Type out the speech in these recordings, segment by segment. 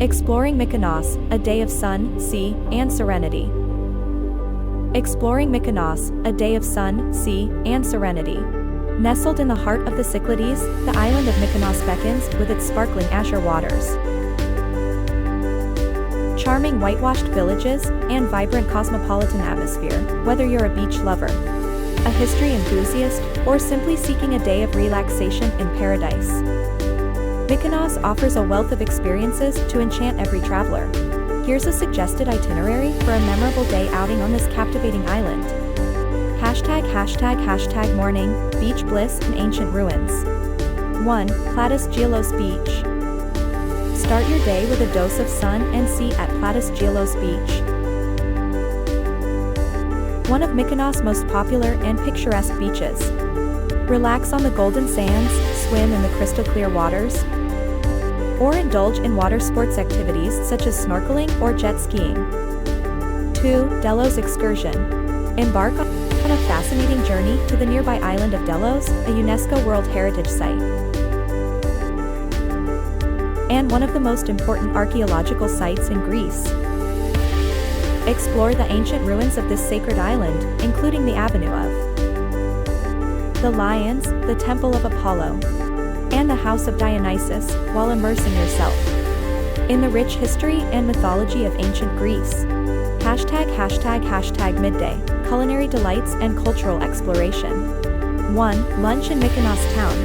Exploring Mykonos, a day of sun, sea, and serenity. Exploring Mykonos, a day of sun, sea, and serenity. Nestled in the heart of the Cyclades, the island of Mykonos beckons with its sparkling azure waters. Charming whitewashed villages and vibrant cosmopolitan atmosphere, whether you're a beach lover, a history enthusiast, or simply seeking a day of relaxation in paradise. Mykonos offers a wealth of experiences to enchant every traveler. Here's a suggested itinerary for a memorable day outing on this captivating island. Morning, beach bliss and ancient ruins. 1. Platis Gialos Beach. Start your day with a dose of sun and sea at Platis Gialos Beach. One of Mykonos' most popular and picturesque beaches. Relax on the golden sands, swim in the crystal clear waters, or indulge in water sports activities such as snorkeling or jet skiing. 2. Delos Excursion. Embark on a fascinating journey to the nearby island of Delos, a UNESCO World Heritage Site, and one of the most important archaeological sites in Greece. Explore the ancient ruins of this sacred island, including the Avenue of the Lions, the Temple of Apollo, and the House of Dionysus, while immersing yourself in the rich history and mythology of ancient Greece. Midday, culinary delights and cultural exploration. 1. Lunch in Mykonos town.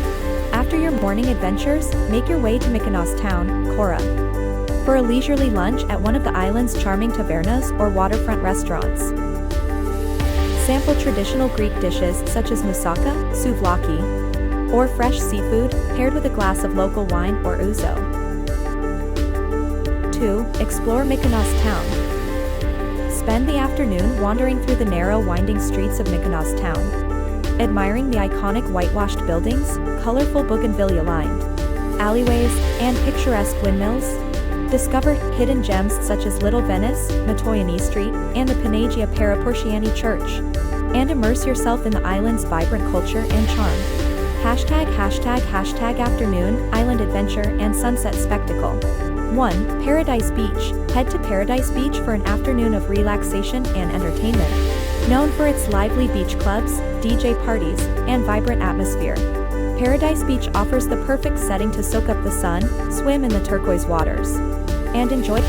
After your morning adventures, make your way to Mykonos town, Kora, for a leisurely lunch at one of the island's charming tavernas or waterfront restaurants. Sample traditional Greek dishes such as moussaka, souvlaki, or fresh seafood, paired with a glass of local wine or ouzo. 2. Explore Mykonos town. Spend the afternoon wandering through the narrow winding streets of Mykonos town, admiring the iconic whitewashed buildings, colorful bougainvillea-lined alleyways, and picturesque windmills. Discover hidden gems such as Little Venice, Matoyani Street, and the Panagia Paraportiani Church, and immerse yourself in the island's vibrant culture and charm. Afternoon, island adventure and sunset spectacle. 1. Paradise Beach. Head to Paradise Beach for an afternoon of relaxation and entertainment. Known for its lively beach clubs, DJ parties, and vibrant atmosphere, Paradise Beach offers the perfect setting to soak up the sun, swim in the turquoise waters, and enjoy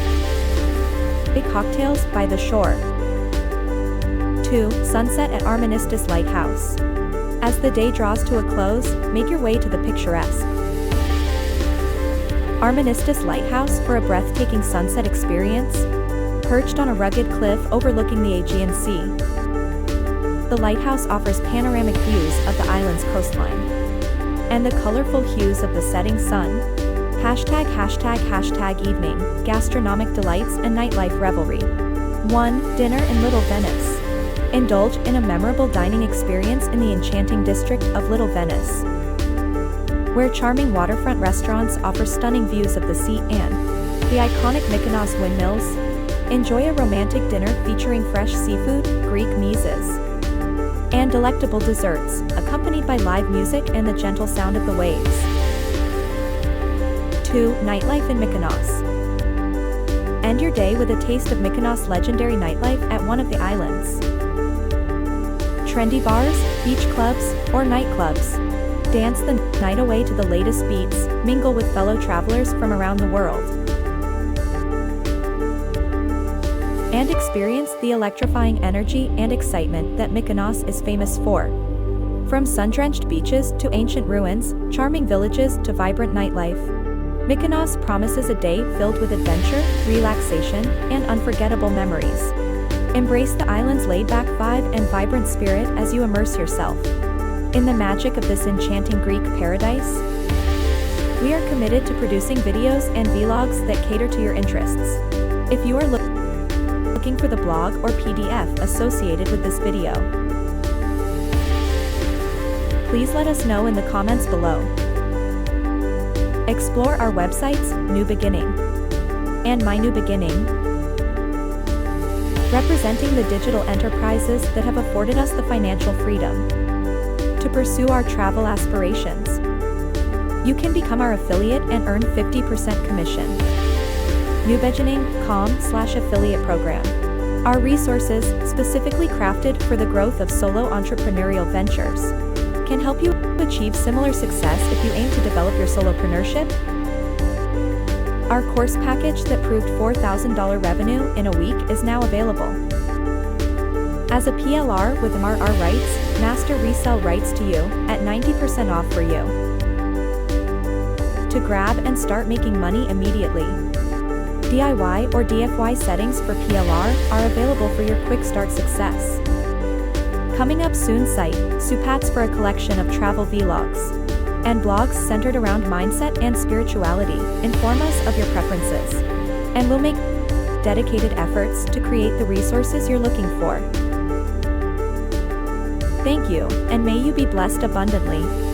cocktails by the shore. 2. Sunset at Armenistis Lighthouse. As the day draws to a close, make your way to the picturesque Armenistis Lighthouse for a breathtaking sunset experience. Perched on a rugged cliff overlooking the Aegean Sea, the lighthouse offers panoramic views of the island's coastline and the colorful hues of the setting sun. Evening, gastronomic delights and nightlife revelry. 1. Dinner in Little Venice. Indulge in a memorable dining experience in the enchanting district of Little Venice, where charming waterfront restaurants offer stunning views of the sea and the iconic Mykonos windmills. Enjoy a romantic dinner featuring fresh seafood, Greek mises, and delectable desserts, accompanied by live music and the gentle sound of the waves. 2. Nightlife in Mykonos. End your day with a taste of Mykonos' legendary nightlife at one of the islands. Trendy bars, beach clubs, or nightclubs. Dance the night away to the latest beats, mingle with fellow travelers from around the world, and experience the electrifying energy and excitement that Mykonos is famous for. From sun-drenched beaches to ancient ruins, charming villages to vibrant nightlife, Mykonos promises a day filled with adventure, relaxation, and unforgettable memories. Embrace the island's laid-back vibe and vibrant spirit as you immerse yourself in the magic of this enchanting Greek paradise. We are committed to producing videos and vlogs that cater to your interests. If you are looking for the blog or PDF associated with this video, please let us know in the comments below. Explore our websites, New Beginning and My New Beginning, representing the digital enterprises that have afforded us the financial freedom to pursue our travel aspirations. You can become our affiliate and earn 50% commission. Nubeginning.com/affiliate program. Our resources, specifically crafted for the growth of solo entrepreneurial ventures, can help you achieve similar success if you aim to develop your solopreneurship. Our course package that proved $4,000 revenue in a week is now available. As a PLR with MRR rights, master resell rights to you at 90% off for you. To grab and start making money immediately. DIY or DFY settings for PLR are available for your quick start success. Coming up soon, site Supats for a collection of travel vlogs and blogs centered around mindset and spirituality. Inform us of your preferences, and we'll make dedicated efforts to create the resources you're looking for. Thank you, and may you be blessed abundantly.